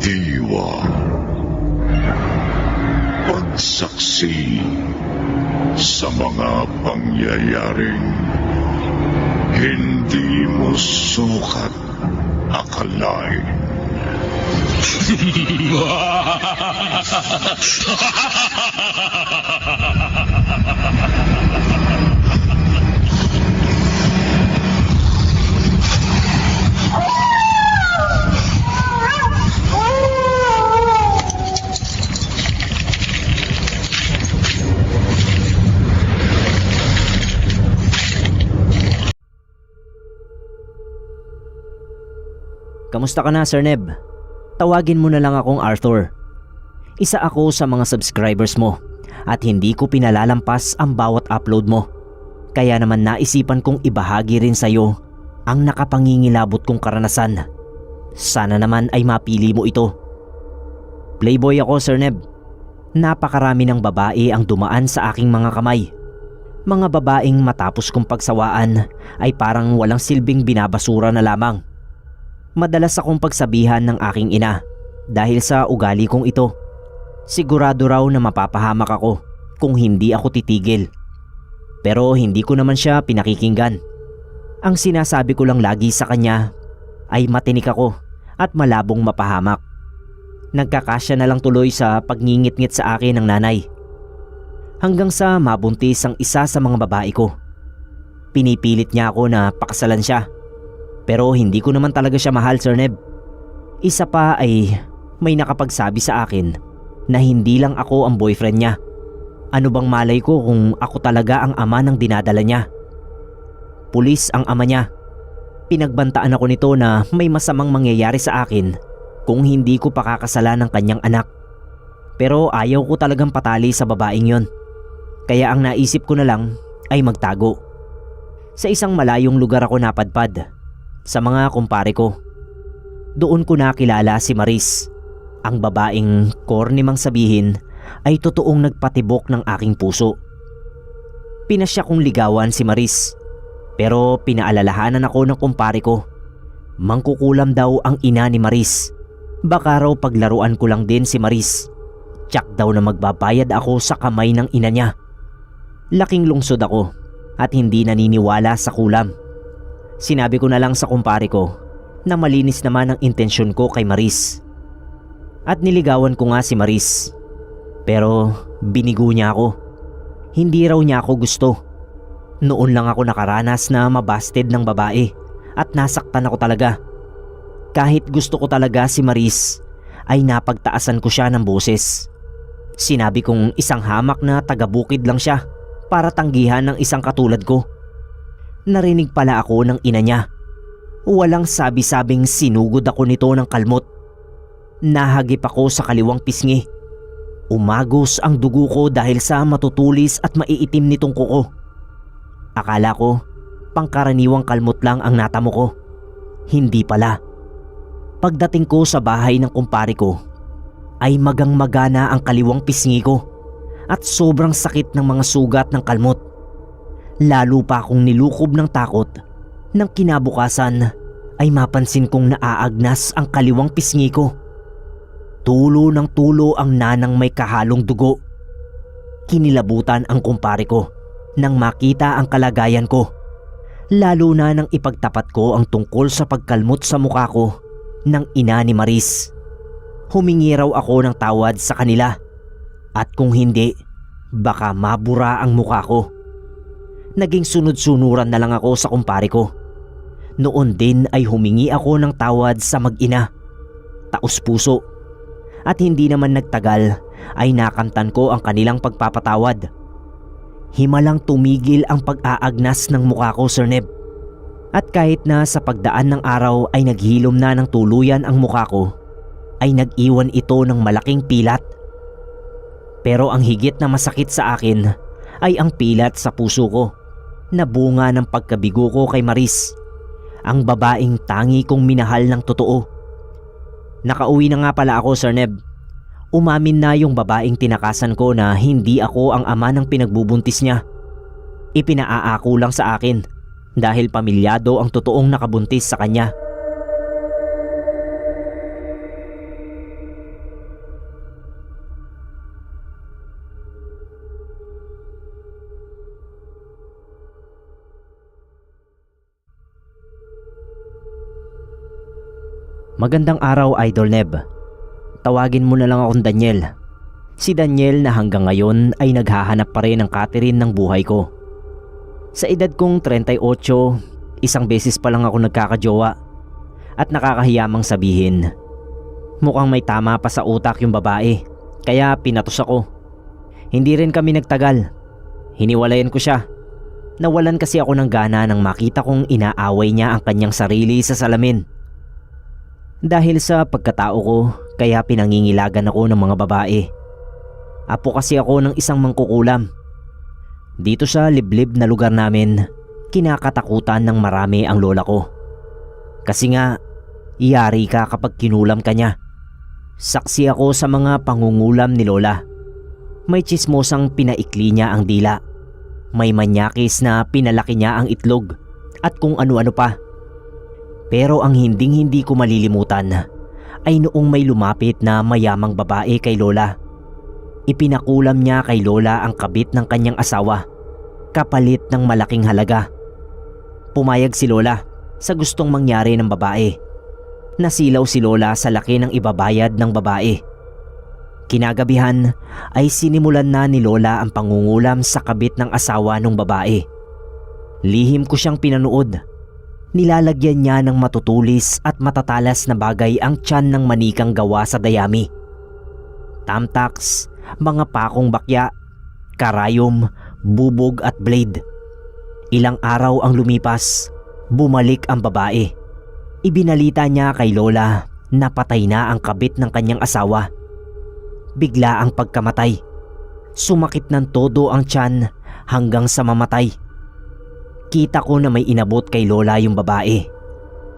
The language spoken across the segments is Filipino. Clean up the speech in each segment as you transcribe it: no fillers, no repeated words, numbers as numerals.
Diwa. Pagsaksi sa mga pangyayaring hindi mo sukat akalain. Kamusta ka na, Sir Neb? Tawagin mo na lang akong Arthur. Isa ako sa mga subscribers mo at hindi ko pinalalampas ang bawat upload mo. Kaya naman naisipan kong ibahagi rin sa'yo ang nakapangingilabot kong karanasan. Sana naman ay mapili mo ito. Playboy ako, Sir Neb. Napakarami ng babae ang dumaan sa aking mga kamay. Mga babaeng matapos kong pagsawaan ay parang walang silbing binabasura na lamang. Madalas akong pagsabihan ng aking ina dahil sa ugali kong ito. Sigurado raw na mapapahamak ako kung hindi ako titigil. Pero hindi ko naman siya pinakikinggan. Ang sinasabi ko lang lagi sa kanya ay matinik ako at malabong mapahamak. Nagkakasya na lang tuloy sa pagngingit-ngit sa akin ng nanay. Hanggang sa mabuntis ang isa sa mga babae ko. Pinipilit niya ako na pakasalan siya. Pero hindi ko naman talaga siya mahal, Sir Neb. Isa pa ay may nakapagsabi sa akin na hindi lang ako ang boyfriend niya. Ano bang malay ko kung ako talaga ang ama ng dinadala niya? Pulis ang ama niya. Pinagbantaan ako nito na may masamang mangyayari sa akin kung hindi ko pakakasalan ng kanyang anak. Pero ayaw ko talagang patali sa babaeng yon. Kaya ang naisip ko na lang ay magtago. Sa isang malayong lugar ako napadpad. Sa mga kumpare ko. Doon ko nakilala si Maris, ang babaeng corny mang sabihin ay totoong nagpatibok ng aking puso. Pinasya kong ligawan si Maris, pero pinaalalahanan ako ng kumpare ko. Mangkukulam daw ang ina ni Maris. Baka raw paglaruan ko lang din si Maris. Tiyak daw na magbabayad ako sa kamay ng ina niya. Laking lungsod ako at hindi naniniwala sa kulam. Sinabi ko na lang sa kumpare ko na malinis naman ang intensyon ko kay Maris. At niligawan ko nga si Maris. Pero binigo niya ako. Hindi raw niya ako gusto. Noon lang ako nakaranas na mabasted ng babae at nasaktan ako talaga. Kahit gusto ko talaga si Maris ay napagtaasan ko siya ng boses. Sinabi kong isang hamak na taga-bukid lang siya para tanggihan ng isang katulad ko. Narinig pala ako ng ina niya. Walang sabi-sabing sinugod ako nito ng kalmot. Nahagip ako sa kaliwang pisngi. Umagos ang dugo ko dahil sa matutulis at maiitim nitong kuko. Akala ko, pangkaraniwang kalmot lang ang natamo ko. Hindi pala. Pagdating ko sa bahay ng kumpare ko, ay magang-magana ang kaliwang pisngi ko at sobrang sakit ng mga sugat ng kalmot. Lalo pa akong nilukob ng takot nang kinabukasan ay mapansin kong naaagnas ang kaliwang pisngi ko. Tulo ng tulo ang nanang may kahalong dugo. Kinilabutan ang kumpare ko nang makita ang kalagayan ko. Lalo na nang ipagtapat ko ang tungkol sa pagkalmot sa mukha ko ng ina ni Maris. Humingi raw ako ng tawad sa kanila at kung hindi, baka mabura ang mukha ko. Naging sunod-sunuran na lang ako sa kumpare ko. Noon din ay humingi ako ng tawad sa mag-ina. Taos puso. At hindi naman nagtagal ay nakamtan ko ang kanilang pagpapatawad. Himalang tumigil ang pag-aagnas ng mukha ko, Sir Neb. At kahit na sa pagdaan ng araw ay naghilom na ng tuluyan ang mukha ko, ay nag-iwan ito ng malaking pilat. Pero ang higit na masakit sa akin ay ang pilat sa puso ko na bunga ng pagkabigo ko kay Maris, ang babaeng tangi kong minahal ng totoo. Nakauwi na nga pala ako, Sir Neb. Umamin na yung babaeng tinakasan ko na hindi ako ang ama ng pinagbubuntis niya. Ipinaaako lang sa akin dahil pamilyado ang totoong nakabuntis sa kanya. Magandang araw, Idol Neb. Tawagin mo na lang akong Daniel. Si Daniel na hanggang ngayon ay naghahanap pa rin ng Catherine ng buhay ko. Sa edad kong 38, isang beses pa lang ako nagkakajowa. At nakakahiyamang sabihin, mukhang may tama pa sa utak yung babae, kaya pinatos ako. Hindi rin kami nagtagal. Hiniwalayan ko siya. Nawalan kasi ako ng gana nang makita kong inaaway niya ang kanyang sarili sa salamin. Dahil sa pagkatao ko, kaya pinangingilagan ako ng mga babae. Apo kasi ako ng isang mangkukulam. Dito sa liblib na lugar namin, kinakatakutan ng marami ang lola ko. Kasi nga, iyari ka kapag kinulam ka niya. Saksi ako sa mga pangungulam ni lola. May tsismosang pinaikli niya ang dila. May manyakis na pinalaki niya ang itlog at kung ano-ano pa. Pero ang hinding-hindi ko malilimutan ay noong may lumapit na mayamang babae kay lola. Ipinakulam niya kay lola ang kabit ng kanyang asawa, kapalit ng malaking halaga. Pumayag si lola sa gustong mangyari ng babae. Nasilaw si lola sa laki ng ibabayad ng babae. Kinagabihan ay sinimulan na ni lola ang pangungulam sa kabit ng asawa ng babae. Lihim ko siyang pinanood. Nilalagyan niya ng matutulis at matatalas na bagay ang tiyan ng manikang gawa sa dayami. Tamtax, mga pakong bakya, karayom, bubog at blade. Ilang araw ang lumipas, bumalik ang babae. Ibinalita niya kay lola na patay na ang kabit ng kanyang asawa. Bigla ang pagkamatay. Sumakit ng todo ang tiyan hanggang sa mamatay. Kita ko na may inabot kay lola yung babae.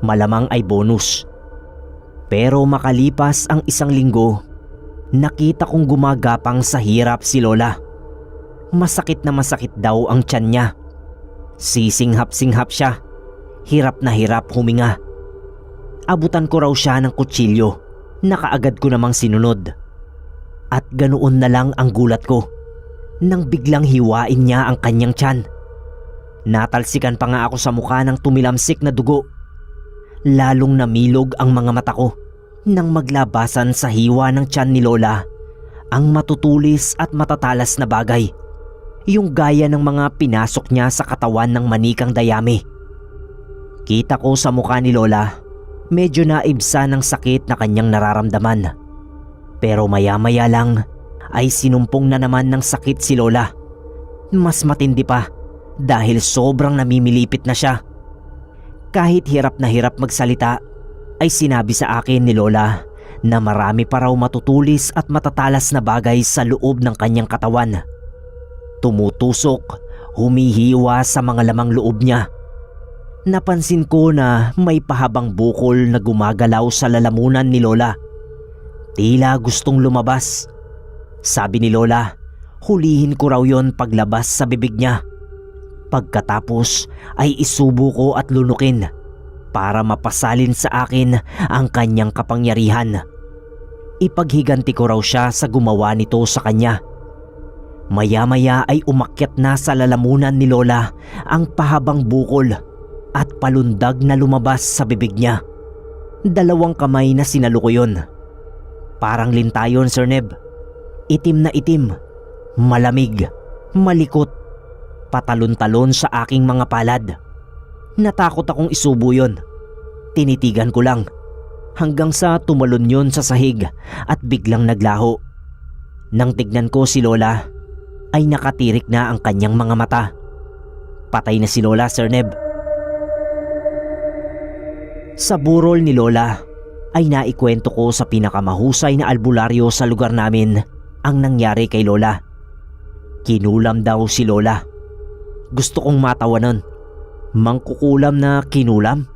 Malamang ay bonus. Pero makalipas ang isang linggo, nakita kong gumagapang sa hirap si lola. Masakit na masakit daw ang tiyan niya. Sisinghap-singhap siya. Hirap na hirap huminga. Abutan ko raw siya ng kutsilyo. Nakaagad ko namang sinunod. At ganoon na lang ang gulat ko nang biglang hiwain niya ang kanyang tiyan. Natalsikan pa nga ako sa mukha ng tumilamsik na dugo. Lalong namilog ang mga mata ko nang maglabasan sa hiwa ng tiyan ni lola ang matutulis at matatalas na bagay. Yung gaya ng mga pinasok niya sa katawan ng manikang dayami. Kita ko sa mukha ni lola, medyo naibsa ng sakit na kanyang nararamdaman. Pero maya-maya lang ay sinumpong na naman ng sakit si lola. Mas matindi pa dahil sobrang namimilipit na siya. Kahit hirap na hirap magsalita, ay sinabi sa akin ni lola na marami pa raw matutulis at matatalas na bagay sa loob ng kanyang katawan. Tumutusok, humihiwa sa mga lamang loob niya. Napansin ko na may pahabang bukol na gumagalaw sa lalamunan ni lola. Tila gustong lumabas. Sabi ni lola, hulihin ko raw yon paglabas sa bibig niya. Pagkatapos ay isubo ko at lunukin para mapasalin sa akin ang kanyang kapangyarihan. Ipaghiganti ko raw siya sa gumawa nito sa kanya. Maya-maya ay umakyat na sa lalamunan ni lola ang pahabang bukol at palundag na lumabas sa bibig niya. 2 kamay na sinalo ko yun. Parang lintayon, Sir Neb. Itim na itim, malamig, malikot, patalon-talon sa aking mga palad. Natakot akong isubo yon. Tinitigan ko lang hanggang sa tumalon yon sa sahig at biglang naglaho. Nang tignan ko si lola, ay nakatirik na ang kanyang mga mata. Patay na si lola, Sir Neb. Sa burol ni lola ay naikwento ko sa pinakamahusay na albularyo sa lugar namin ang nangyari kay lola. Kinulam daw si lola. Gusto kong matawanan. Mangkukulam na kinulam?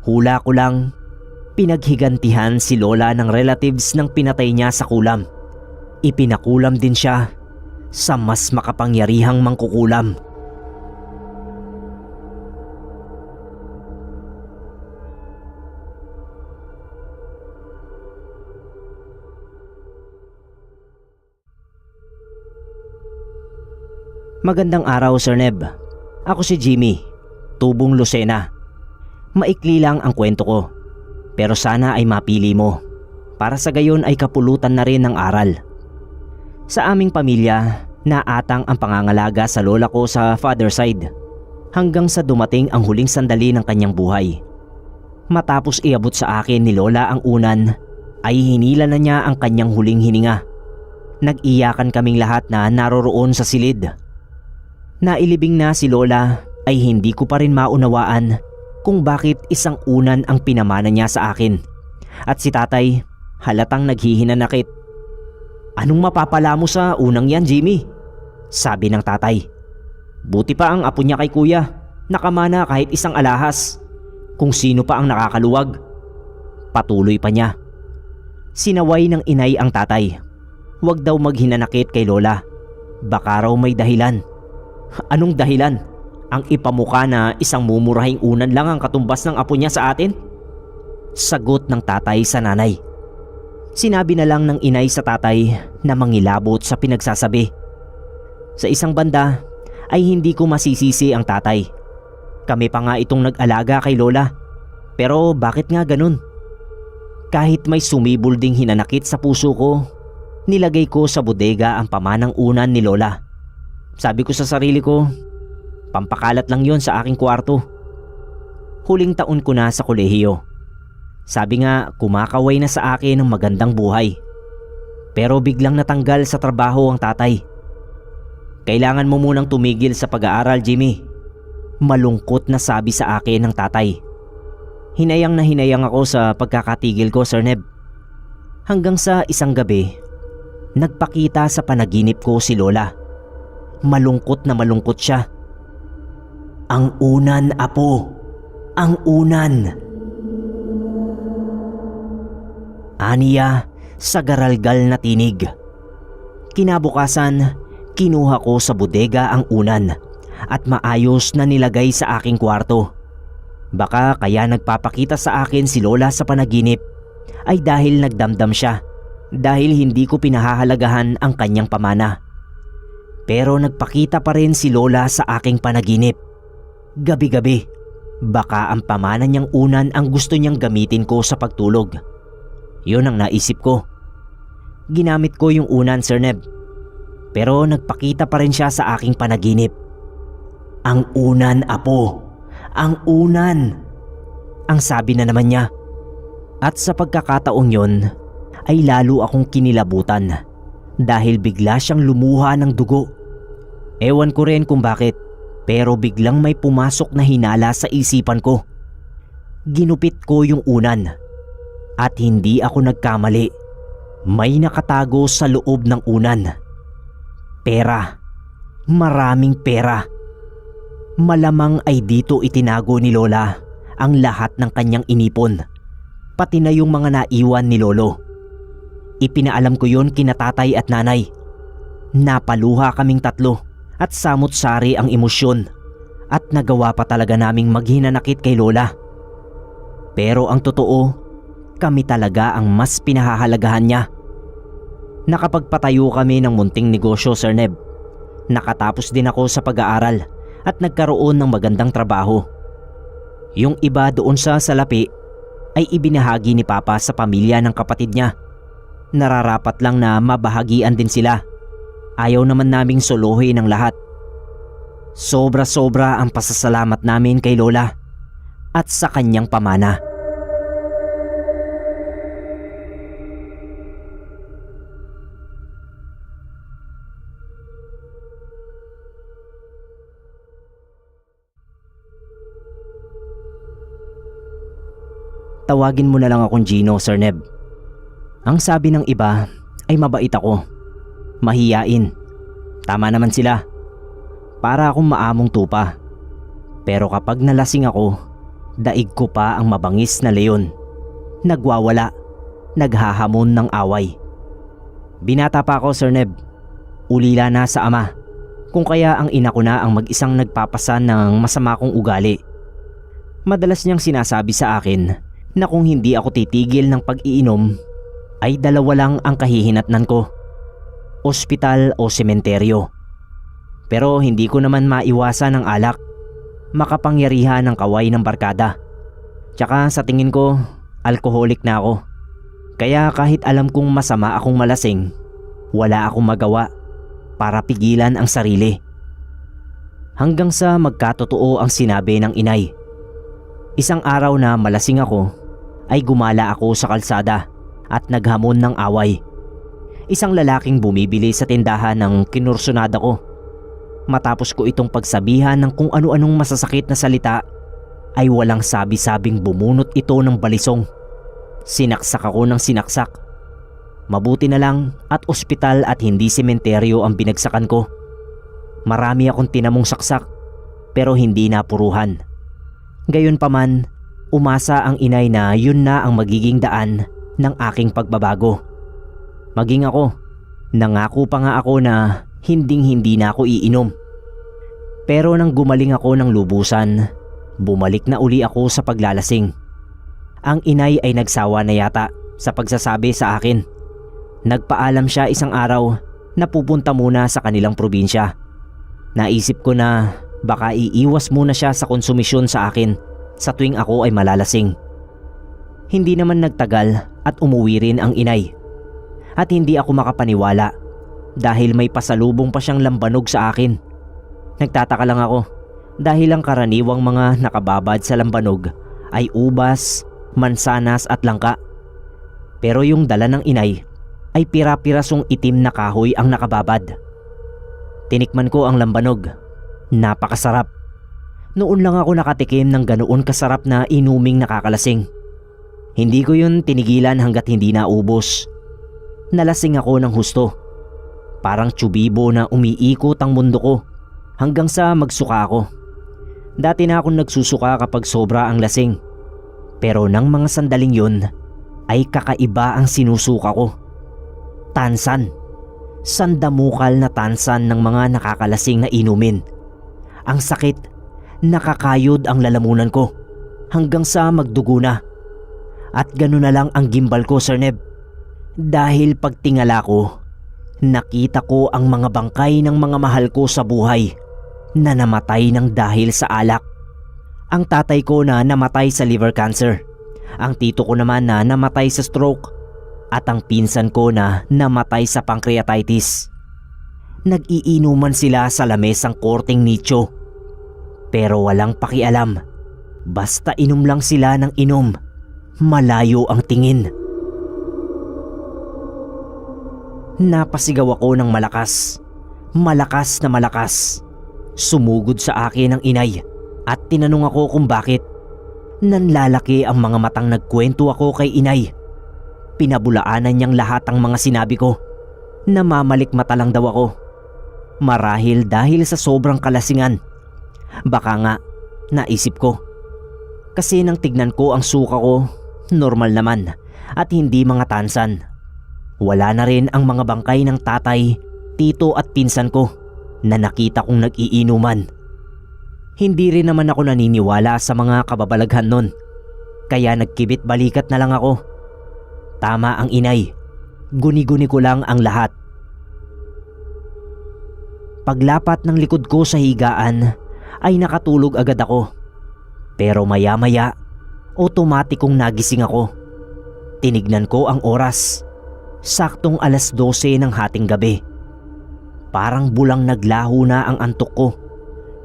Hula ko lang, pinaghigantihan si lola ng relatives ng pinatay niya sa kulam. Ipinakulam din siya sa mas makapangyarihang mangkukulam. Magandang araw, Sir Neb. Ako si Jimmy, tubong Lucena. Maikli lang ang kwento ko. Pero sana ay mapili mo, para sa gayon ay kapulutan na rin ng aral. Sa aming pamilya, naatang ang pangangalaga sa lola ko sa father side hanggang sa dumating ang huling sandali ng kanyang buhay. Matapos iabot sa akin ni lola ang unan, ay hinila na niya ang kanyang huling hininga. Nag-iyakan kaming lahat na naroroon sa silid. Nailibing na si lola ay hindi ko pa rin maunawaan kung bakit isang unan ang pinamana niya sa akin. At si tatay halatang naghihinanakit. "Anong mapapala mo sa unang yan, Jimmy?" sabi ng tatay. "Buti pa ang apo niya kay kuya, nakamana kahit isang alahas. Kung sino pa ang nakakaluwag." Patuloy pa niya. Sinaway ng inay ang tatay. Huwag daw maghinanakit kay lola. Baka raw may dahilan. Anong dahilan? Ang ipamuka na isang mumurahing unan lang ang katumbas ng apo niya sa atin? Sagot ng tatay sa nanay. Sinabi na lang ng inay sa tatay na mangilabot sa pinagsasabi. Sa isang banda ay hindi ko masisisi ang tatay. Kami pa nga itong nag-alaga kay lola. Pero bakit nga ganun? Kahit may sumibol ding hinanakit sa puso ko, nilagay ko sa bodega ang pamanang unan ni lola. Sabi ko sa sarili ko, pampakalat lang yon sa aking kwarto. Huling taon ko na sa kolehiyo. Sabi nga kumakaway na sa akin ng magandang buhay. Pero biglang natanggal sa trabaho ang tatay. "Kailangan mo munang tumigil sa pag-aaral, Jimmy." Malungkot na sabi sa akin ng tatay. Hinayang na hinayang ako sa pagkakatigil ko, Sir Neb. Hanggang sa isang gabi, nagpakita sa panaginip ko si lola. Malungkot na malungkot siya. "Ang unan, apo! Ang unan!" Aniya sa garalgal na tinig. Kinabukasan, kinuha ko sa bodega ang unan at maayos na nilagay sa aking kwarto. Baka kaya nagpapakita sa akin si lola sa panaginip ay dahil nagdamdam siya, dahil hindi ko pinahahalagahan ang kanyang pamana. Pero nagpakita pa rin si lola sa aking panaginip. Gabi-gabi, baka ang pamana niyang unan ang gusto niyang gamitin ko sa pagtulog. Yun ang naisip ko. Ginamit ko yung unan, Sir Neb. Pero nagpakita pa rin siya sa aking panaginip. "Ang unan, apo! Ang unan!" ang sabi na naman niya. At sa pagkakataong yon ay lalo akong kinilabutan dahil bigla siyang lumuha ng dugo. Ewan ko rin kung bakit, pero biglang may pumasok na hinala sa isipan ko. Ginupit ko yung unan at hindi ako nagkamali. May nakatago sa loob ng unan. Pera. Maraming pera. Malamang ay dito itinago ni lola ang lahat ng kanyang inipon, pati na yung mga naiwan ni lolo. Ipinaalam ko yon kina tatay at nanay. Napaluha kaming tatlo at samot-sari ang emosyon at nagawa pa talaga naming maghinanakit kay lola. Pero ang totoo, kami talaga ang mas pinahahalagahan niya. Nakapagpatayo kami ng munting negosyo, Sir Neb. Nakatapos din ako sa pag-aaral at nagkaroon ng magandang trabaho. Yung iba doon sa salapi ay ibinahagi ni Papa sa pamilya ng kapatid niya. Nararapat lang na mabahagian din sila. Ayaw naman naming solohin ang lahat. Sobra-sobra ang pasasalamat namin kay lola at sa kanyang pamana. Tawagin mo na lang akong Gino, Sir Neb. Ang sabi ng iba ay mabait ako. Mahiyain. Tama naman sila. Para akong maamong tupa. Pero kapag nalasing ako, daig ko pa ang mabangis na leon. Nagwawala. Naghahamon ng away. Binata pa ako, Sir Neb. Ulila na sa ama. Kung kaya ang ina ko na ang mag-isang nagpapasan ng masama kong ugali. Madalas niyang sinasabi sa akin na kung hindi ako titigil ng pag-iinom, ay dalawa lang ang kahihinatnan ko. Ospital o sementeryo. Pero hindi ko naman maiwasan ang alak. Makapangyarihan ng kaway ng barkada. Tsaka sa tingin ko Alkoholik na ako. Kaya kahit alam kong masama akong malasing, wala akong magawa para pigilan ang sarili. Hanggang sa magkatotoo ang sinabi ng inay. Isang araw na malasing ako, ay gumala ako sa kalsada at naghamon ng away. Isang lalaking bumibili sa tindahan ng kinursunada ko. Matapos ko itong pagsabihan ng kung ano-anong masasakit na salita, ay walang sabi-sabing bumunot ito ng balisong. Sinaksak ako ng sinaksak. Mabuti na lang at ospital at hindi sementeryo ang binagsakan ko. Marami akong tinamong saksak pero hindi napuruhan. Gayunpaman, umasa ang inay na yun na ang magiging daan ng aking pagbabago. Maging ako, nangako pa nga ako na hinding-hindi na ako iinom. Pero nang gumaling ako ng lubusan, bumalik na uli ako sa paglalasing. Ang inay ay nagsawa na yata sa pagsasabi sa akin. Nagpaalam siya isang araw na pupunta muna sa kanilang probinsya. Naisip ko na baka iiwas muna siya sa konsumisyon sa akin sa tuwing ako ay malalasing. Hindi naman nagtagal at umuwi rin ang inay. At hindi ako makapaniwala dahil may pasalubong pa siyang lambanog sa akin. Nagtataka lang ako dahil ang karaniwang mga nakababad sa lambanog ay ubas, mansanas at langka. Pero yung dala ng inay ay pira-pirasong itim na kahoy ang nakababad. Tinikman ko ang lambanog. Napakasarap. Noon lang ako nakatikim ng ganoon kasarap na inuming nakakalasing. Hindi ko yun tinigilan hanggat hindi naubos. Nalasing ako ng husto. Parang tsubibo na umiikot ang mundo ko hanggang sa magsuka ako. Dati na akong nagsusuka kapag sobra ang lasing. Pero nang mga sandaling yun ay kakaiba ang sinusuka ko. Tansan. Sandamukal na tansan ng mga nakakalasing na inumin. Ang sakit, nakakayod ang lalamunan ko hanggang sa magdugo na. At gano'n na lang ang gimbal ko, Sir Neb. Dahil pagtingala ko, nakita ko ang mga bangkay ng mga mahal ko sa buhay na namatay ng dahil sa alak. Ang tatay ko na namatay sa liver cancer, ang tito ko naman na namatay sa stroke, at ang pinsan ko na namatay sa pancreatitis. Nag-iinuman sila sa lamesang korteng nicho. Pero walang pakialam. Basta inom lang sila ng inom. Malayo ang tingin. Napasigaw ako ng malakas. Malakas na malakas. Sumugod sa akin ang inay at tinanong ako kung bakit. Nanlalaki ang mga matang nagkwento ako kay inay. Pinabulaanan niyang lahat ang mga sinabi ko. Namamalikmata lang daw ako. Marahil dahil sa sobrang kalasingan. Baka nga, naisip ko. Kasi nang tignan ko ang suka ko, normal naman at hindi mga tansan. Wala na rin ang mga bangkay ng tatay, tito at pinsan ko na nakita kong nag-iinuman. Hindi rin naman ako naniniwala sa mga kababalaghan nun. Kaya nagkibit balikat na lang ako. Tama ang inay. Guni-guni ko lang ang lahat. Paglapat ng likod ko sa higaan ay nakatulog agad ako. Pero maya-maya, otomatikong nagising ako. Tinignan ko ang oras. Saktong 12:00 ng hating gabi. Parang bulang naglaho na ang antok ko.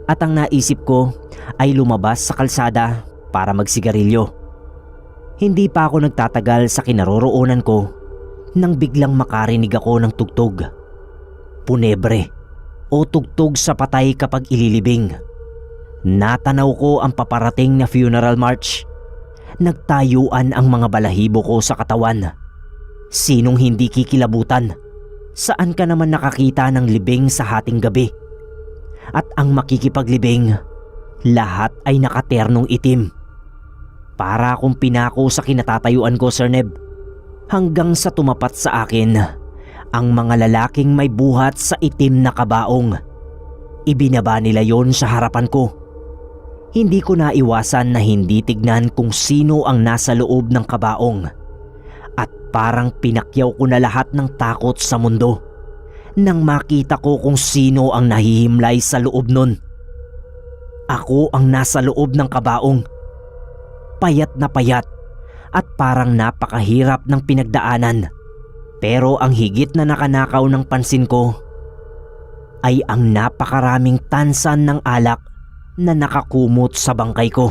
At ang naisip ko ay lumabas sa kalsada para magsigarilyo. Hindi pa ako nagtatagal sa kinaroroonan ko nang biglang makarinig ako ng tugtog. Punebre o tugtog sa patay kapag ililibing. Natanaw ko ang paparating na funeral march. Nagtayuan ang mga balahibo ko sa katawan. Sinong hindi kikilabutan? Saan ka naman nakakita ng libing sa hating gabi? At ang makikipaglibing, lahat ay nakaternong itim. Para akong pinako sa kinatatayuan ko, Sir Neb. Hanggang sa tumapat sa akin ang mga lalaking may buhat sa itim na kabaong. Ibinaba nila yon sa harapan ko. Hindi ko naiwasan na hindi tignan kung sino ang nasa loob ng kabaong. At parang pinakyaw ko na lahat ng takot sa mundo nang makita ko kung sino ang nahihimlay sa loob nun. Ako ang nasa loob ng kabaong. Payat na payat at parang napakahirap ng pinagdaanan. Pero ang higit na nakanakaw ng pansin ko ay ang napakaraming tansan ng alak na nakakumot sa bangkay ko.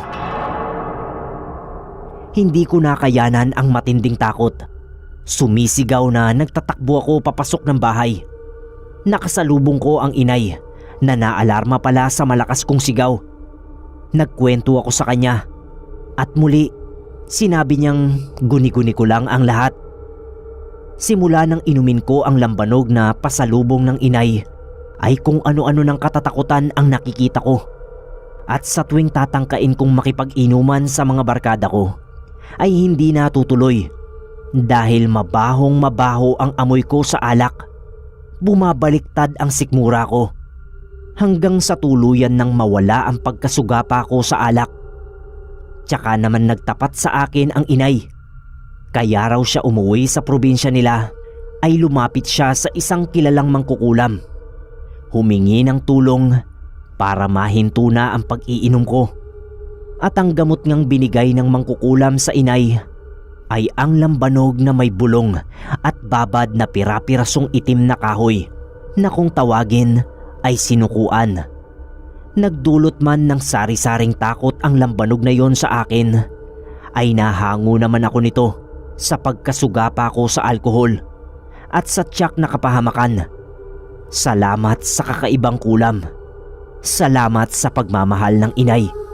Hindi ko nakayanan ang matinding takot. Sumisigaw na nagtatakbo ako papasok ng bahay. Nakasalubong ko ang inay na naalarma pala sa malakas kong sigaw. Nagkwento ako sa kanya at muli sinabi niyang guni-guni ko lang ang lahat. Simula nang inumin ko ang lambanog na pasalubong ng inay ay kung ano-ano ng katatakutan ang nakikita ko. At sa tuwing tatangkain kong makipag-inuman sa mga barkada ko ay hindi natutuloy dahil mabahong mabaho ang amoy ko sa alak. Bumabaliktad ang sikmura ko hanggang sa tuluyan nang mawala ang pagkasugapa ko sa alak. Tsaka naman nagtapat sa akin ang inay. Kaya raw siya umuwi sa probinsya nila ay lumapit siya sa isang kilalang mangkukulam. Humingi ng tulong para mahinto na ang pag-iinom ko. At ang gamot ngang binigay ng mangkukulam sa inay ay ang lambanog na may bulong at babad na pira-pirasong itim na kahoy na kung tawagin ay sinukuan. Nagdulot man ng sari-saring takot ang lambanog na yon sa akin, ay nahango naman ako nito sa pagkasugapa ko sa alkohol at sa tiyak na kapahamakan. Salamat sa kakaibang kulam. Salamat sa pagmamahal ng inay.